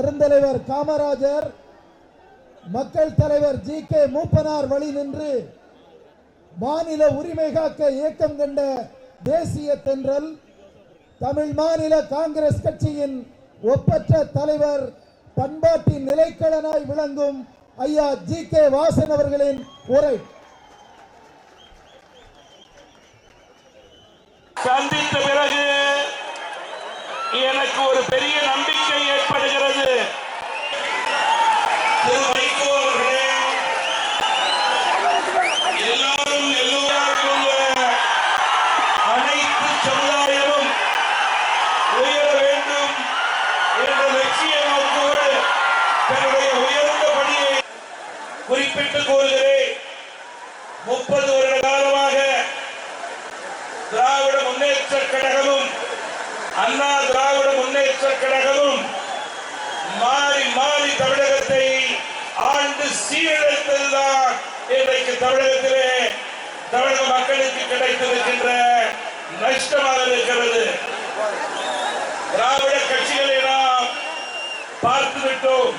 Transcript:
பெருந்தலைவர் காமராஜர், மக்கள் தலைவர் ஜி.கே. மூப்பனார் வழி நின்று மாநில உரிமை காக்க இயக்கம் கண்ட தேசிய தென்றல், தமிழ் மாநில காங்கிரஸ் கட்சியின் ஒப்பற்ற தலைவர், பண்பாட்டின் நிலைக்களனாய் விளங்கும் ஐயா ஜி.கே. வாசன் அவர்களின் உரை. சந்தித்த பிறகு எனக்கு ஒரு பெரிய நம்பிக்கை ஏற்படுகிறது. திரு வைகோ அவர்களே, எல்லாரும் எல்லோருக்கும் அனைத்து சமுதாயமும் உயர வேண்டும் என்ற லட்சிய நோக்கோடு தன்னுடைய உயர்ந்த பணியை குறிப்பிட்டு கூறுகிறேன். 30 வருட காலமாக திராவிட முன்னேற்ற கழகமும் அண்ணா திராவிட முன்னேற்ற கழகமும் மாறி மாறி தமிழகத்தை ஆண்டு சீரழித்ததுதான் இன்றைக்கு தமிழகத்திலே தமிழக மக்களுக்கு கிடைத்திருக்கின்ற நஷ்டமாக இருக்கிறது. திராவிட கட்சிகளை நாம் பார்த்துவிட்டோம்.